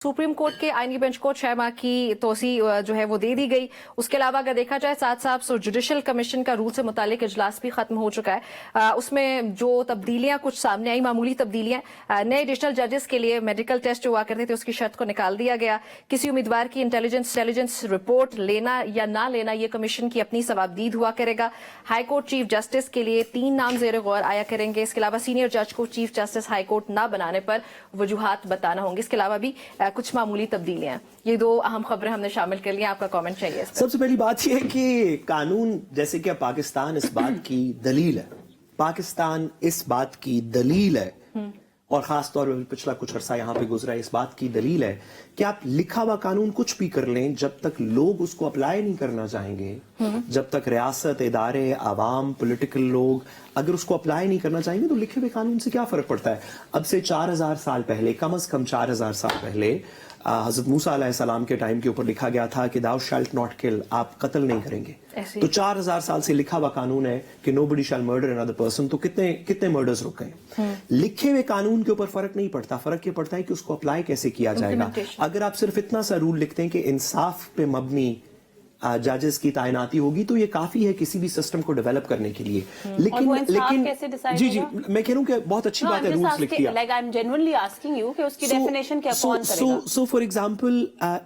Supreme court के आईनी bench को 6 माह की तोसी जो है वो दे दी गई। उसके अलावा अगर देखा जाए साथ साथ जुडिशल कमीशन का रूल से मुतालिक इजलास भी खत्म हो चुका है। उसमें जो तब्दीलियां कुछ सामने आई, मामूली तब्दीलियां, नए एडिशनल जजेस के लिए मेडिकल टेस्ट जो हुआ करते थे उसकी शर्त को निकाल दिया गया। किसी उम्मीदवार की इंटेलिजेंस रिपोर्ट लेना या ना लेना ये कमीशन की अपनी सवाबदीद हुआ करेगा। हाईकोर्ट चीफ जस्टिस के लिए 3 नाम ज़ेर गौर आया करेंगे। इसके अलावा सीनियर जज को चीफ जस्टिस हाईकोर्ट ना बनाने पर वजूहात बताना होंगे। इसके अलावा भी कुछ मामूली तब्दीलियां। ये 2 अहम खबरें हमने शामिल कर ली। आपका कमेंट चाहिए इस पर। सबसे पहली बात यह है कि कानून, जैसे कि पाकिस्तान इस बात की दलील है, पाकिस्तान इस बात की दलील है और खास तौर पर पिछला कुछ अरसा यहां पे गुजरा है, इस बात की दलील है कि आप लिखा हुआ कानून कुछ भी कर लें, जब तक लोग उसको अप्लाई नहीं करना चाहेंगे, जब तक रियासत, इदारे, आवाम, पॉलिटिकल लोग अगर उसको अप्लाई नहीं करना चाहेंगे तो लिखे हुए कानून से क्या फर्क पड़ता है। अब से 4000 साल पहले, कम से कम 4000 साल पहले हजरत मूसा अलैहिस्सलाम के टाइम के ऊपर लिखा गया था कि दाउ शैल्ट नॉट किल, आप कत्ल नहीं करेंगे। तो 4000 साल से लिखा हुआ कानून है कि नोबडी शैल मर्डर अनदर पर्सन। तो कितने मर्डर्स रुक गए। लिखे हुए कानून के ऊपर फर्क नहीं पड़ता, फर्क ये पड़ता है कि उसको अप्लाई कैसे किया जाएगा। अगर आप सिर्फ इतना सा रूल लिखते हैं कि इंसाफ पे मबनी जजेस की तैनाती होगी तो ये काफी है किसी भी सिस्टम को डेवलप करने के लिए। लेकिन जी मैं कह रहा हूँ कि बहुत अच्छी बात है रूल्स लिख दिया। Like I'm genuinely asking you कि उसकी डेफिनेशन क्या कौन करेगा? So for example,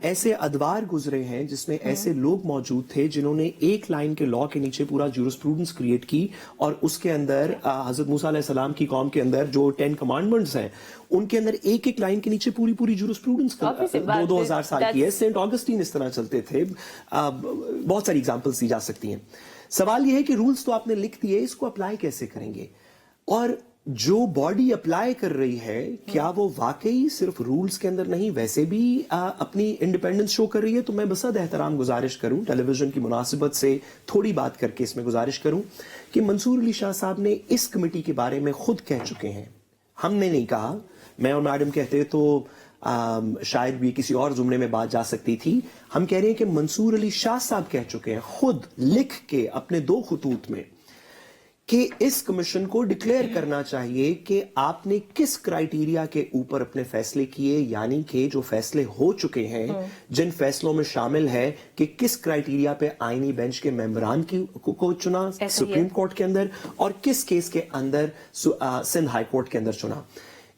ऐसे अदवार गुजरे हैं जिसमें ऐसे लोग मौजूद थे जिन्होंने एक लाइन के लॉ के नीचे पूरा जूरिस्प्रूडेंस क्रिएट की और उसके अंदर हजरत मूसा अलैहिस्सलाम की कौम के अंदर जो 10 कमांडमेंट्स हैं उनके अंदर एक एक लाइन के नीचे पूरी जूरिस्प्रूडेंस 2000 साल की है। सेंट ऑगस्टीन इस तरह चलते थे। बहुत सारी एग्जांपल्स दी जा सकती हैं। सवाल यह है कि रूल्स तो आपने लिख दिए, इसको अप्लाई कैसे करेंगे। और जो बॉडी अप्लाई कर रही है क्या वो वाकई सिर्फ रूल्स के अंदर नहीं वैसे भी अपनी इंडिपेंडेंस शो कर रही है। तो मैं बसद एहतराम गुजारिश करूं, टेलीविजन की मुनासिबत से थोड़ी बात करके इसमें गुजारिश करूं कि मंसूर अली शाह साहब ने इस कमेटी के बारे में खुद कह चुके हैं, हमने नहीं कहा। मैं और मैडम कहते तो शायद भी किसी और जुमले में बात जा सकती थी। हम कह रहे हैं कि मंसूर अली शाह साहब कह चुके हैं खुद लिख के अपने 2 खतूत में कि इस कमीशन को डिक्लेयर करना चाहिए कि आपने किस क्राइटेरिया के ऊपर अपने फैसले किए, यानी कि जो फैसले हो चुके हैं जिन फैसलों में शामिल है कि किस क्राइटेरिया पे आईनी बेंच के मेंबरान को चुना सुप्रीम कोर्ट के अंदर और किस केस के अंदर सिंध हाई कोर्ट के अंदर चुना।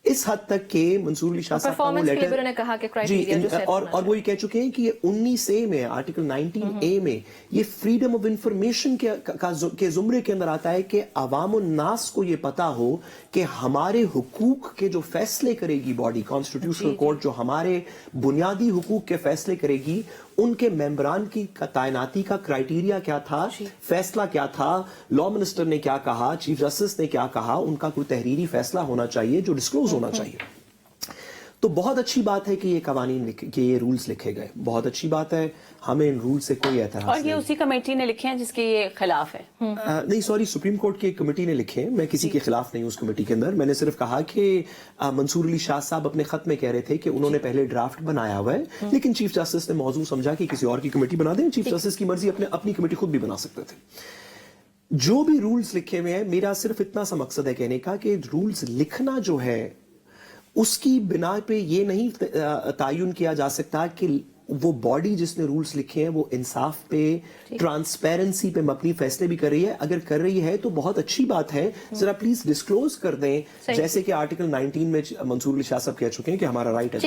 इस हद तक के मंसूर अली शाह साहब का वो लेटर ने कहा कि और वो ये कह चुके हैं कि ये 19A में, आर्टिकल 19A में ये फ्रीडम ऑफ इंफॉर्मेशन के जुमरे के अंदर आता है कि अवाम नास को ये पता हो कि हमारे हुकूक के जो फैसले करेगी बॉडी, कॉन्स्टिट्यूशनल कोर्ट जो हमारे बुनियादी हुकूक के फैसले करेगी, उनके मेंबरान की तैनाती का क्राइटेरिया क्या था, फैसला क्या था, लॉ मिनिस्टर ने क्या कहा, चीफ जस्टिस ने क्या कहा, उनका कोई तहरीरी फैसला होना चाहिए जो डिस्क्लोज होना चाहिए। तो बहुत अच्छी बात है कि ये कवानीन कि ये रूल्स लिखे गए, बहुत अच्छी बात है, हमें इन रूल से कोई एतराज नहीं। और ये उसी कमेटी ने लिखे हैं जिसके ये खिलाफ है। नहीं सॉरी, सुप्रीम कोर्ट की एक कमेटी ने लिखे हैं, मैं किसी के खिलाफ नहीं हूं उस कमेटी के अंदर। मैंने सिर्फ कहा कि मंसूर अली शाह साहब अपने खत में कह रहे थे कि उन्होंने पहले ड्राफ्ट बनाया हुआ है लेकिन चीफ जस्टिस ने मौजू समझा कि किसी और की कमेटी बना दें। चीफ जस्टिस की मर्जी, अपनी कमेटी खुद भी बना सकते थे। जो भी रूल्स लिखे हुए हैं, मेरा सिर्फ इतना सा मकसद है कहने का कि रूल्स लिखना जो है उसकी बिना पे ये नहीं तायुन किया जा सकता कि वो बॉडी जिसने रूल्स लिखे हैं वो इंसाफ पे, ट्रांसपेरेंसी पे मबनी फैसले भी कर रही है। अगर कर रही है तो बहुत अच्छी बात है, जरा प्लीज डिस्क्लोज कर दें, जैसे कि आर्टिकल 19 में मंसूर अली शाह साहब कह चुके हैं कि हमारा राइट है।